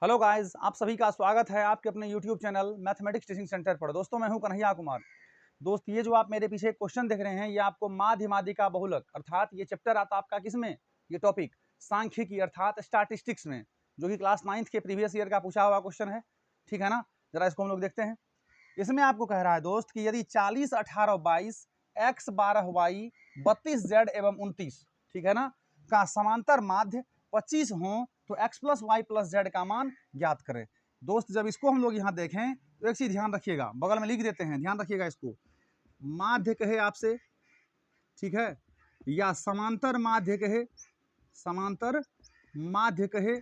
Hello guys, आप सभी का स्वागत है आपके अपने YouTube channel mathematics teaching centre पर। दोस्तों मैं हूं कन्हैया कुमार। दोस्त ये जो आप मेरे पीछे क्वेश्चन देख रहे हैं ये आपको माध्य माध्यिका बहुलक अर्थात ये चैप्टर आता आपका किसमें, ये टॉपिक सांख्यिकी अर्थात स्टैटिस्टिक्स में, जो कि क्लास 9th के प्रीवियस ईयर का पूछा हुआ क्वेश्चन है। ठीक है ना, जरा इसको हम लोग देखते हैं। इसमें आपको कह रहा है दोस्त कि यदि 40, 18, 22, x, 12, y, 32, z एवं 29, ठीक है ना, का समांतर माध्य 25 हो तो x plus y plus z का मान ज्ञात करें। दोस्त जब इसको हम लोग यहाँ देखें तो एक चीज ध्यान रखिएगा, बगल में लिख देते हैं, ध्यान रखिएगा इसको। माध्य कहे आपसे, ठीक है, या समांतर माध्य कहे, समांतर माध्य कहे,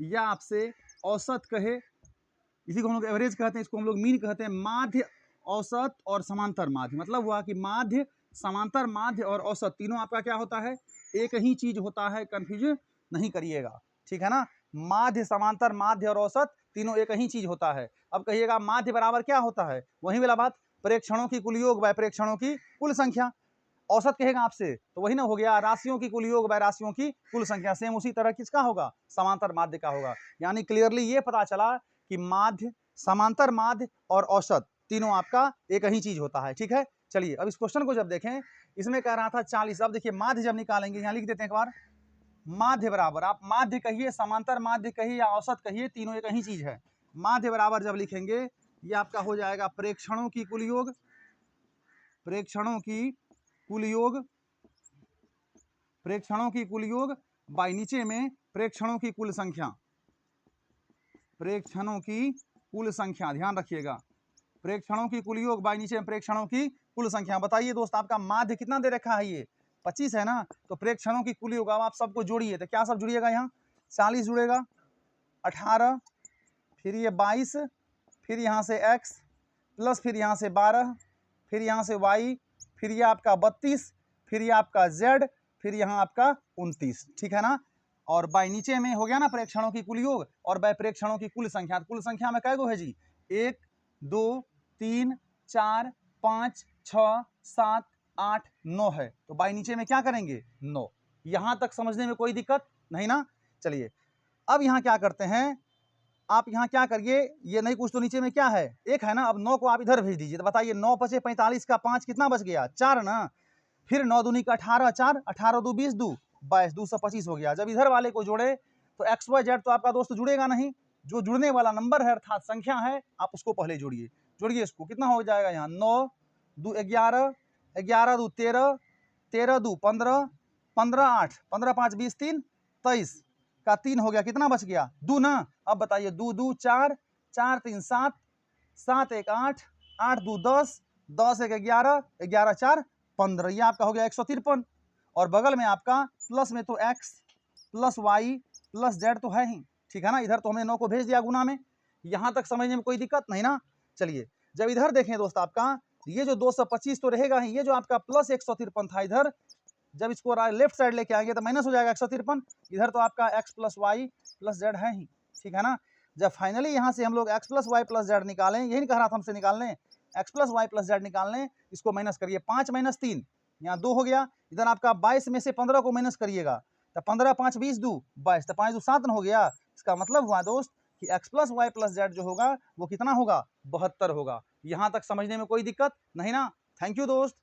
या आपसे औसत कहे, इसी को हम लोग एवरेज कहते हैं, इसको हम लोग मीन कहते हैं। माध्य, औसत और समांतर माध्य, मतलब हुआ कि माध्य, समांतर माध्य और औसत तीनों आपका क्या होता है, एक ही चीज होता है, कंफ्यूज नहीं करिएगा। ठीक है ना, माध्य, समांतर माध्य और औसत तीनों एक ही चीज होता है। अब कहिएगा माध्य बराबर क्या होता है, वही वाला बात, प्रेक्षणों की कुल योग बाय प्रेक्षणों की कुल संख्या। औसत कहेगा आपसे तो वही ना हो गया, राशियों की कुल योग बाय राशियों की कुल संख्या। सेम उसी तरह किसका होगा, समांतर माध्य का होगा। यानी क्लियरली ये पता चला कि माध्य, समांतर माध्य और औसत तीनों आपका एक ही चीज होता है। ठीक है, चलिए अब इस क्वेश्चन को जब देखें, इसमें कह रहा था 40। अब देखिए माध्य जब निकालेंगे, यहाँ लिख देते हैं एक बार, माध्य बराबर, आप माध्य कहिए, समांतर माध्य कहिए या औसत कहिए, तीनों एक ही चीज है। माध्य बराबर जब लिखेंगे ये आपका हो जाएगा प्रेक्षणों की कुल योग, प्रेक्षणों की कुल योग, प्रेक्षणों की कुल योग बाई नीचे में प्रेक्षणों की कुल संख्या, प्रेक्षणों की कुल संख्या, ध्यान रखिएगा, प्रेक्षणों की कुल योग बाई नीचे में प्रेक्षणों की कुल संख्या। बताइए दोस्त, आपका माध्य कितना दे रखा है, ये 25 है ना, तो प्रेक्षणों की कुल योग अब आप सबको जोड़िए, तो क्या सब जुड़िएगा, यहाँ 40 जुड़ेगा, 18, फिर ये 22, फिर यहाँ से x प्लस, फिर यहाँ से 12, फिर यहाँ से y, फिर ये आपका 32, फिर ये आपका z, फिर यहाँ आपका 29। ठीक है ना, और बाय नीचे में हो गया ना प्रेक्षणों की कुल योग, और बाय प्रेक्षणों की कुल संख्या। कुल संख्या में कै गो है जी, 1, 2, 3, 4, 5, 6, 7, 8, 9 है, तो बाय नीचे में क्या करेंगे, 9। यहां तक समझने में कोई दिक्कत नहीं ना। चलिए अब यहाँ क्या करते हैं, आप यहाँ क्या करिए, ये नहीं कुछ तो नीचे में क्या है, एक है ना, अब 9 को आप इधर भेज दीजिए, तो बताइए 9 × 5 = 45 का 5 कितना बच गया, 4 ना, फिर 9 दूनी का 18, 4, 18 2 20, 2 22, 225 हो गया। जब इधर वाले को जोड़े तो एक्स वाई जेड तो आपका दोस्त जुड़ेगा नहीं, जो जुड़ने वाला नंबर है अर्थात संख्या है, आप उसको पहले जोड़िए। जोड़िए इसको, कितना हो जाएगा यहाँ, 9 2 11, 11 2 13, 13 2 15, 15 8, 15 5 20, 3 23 का 3 हो गया, कितना बच गया, 2 ना। अब बताइए 2 2 4, 4 3 7, 7 1 8, 8 2 10, 10 1 11, 11 4 15, ये आपका हो गया 153। और बगल में आपका प्लस में तो x plus y plus z तो है ही, ठीक है ना, इधर तो हमने 9 को भेज दिया गुना में। यहां तक समझने में कोई दिक्कत नहीं ना। चलिए जब इधर देखें दोस्त, आपका ये जो 225 तो रहेगा ही, ये जो आपका प्लस 153 था इधर, जब इसको लेफ्ट साइड लेके आएंगे तो माइनस हो जाएगा 153। इधर तो आपका x plus y plus z है ही, ठीक है ना। जब फाइनली यहाँ से हम लोग x plus y plus z निकालें, यही नहीं कह रहा था हमसे निकालने, x plus y plus z निकालने, इसको माइनस करिए, 5 - 3 यहाँ 2 हो गया। इधर आपका 22 में से 15 को माइनस करिएगा, तो 15 5 20 2 22, तो 5 2 7 हो गया। इसका मतलब हुआ दोस्त कि x plus y plus z जो होगा वो कितना होगा, 72 होगा। यहाँ तक समझने में कोई दिक्कत नहीं ना। थैंक यू दोस्त।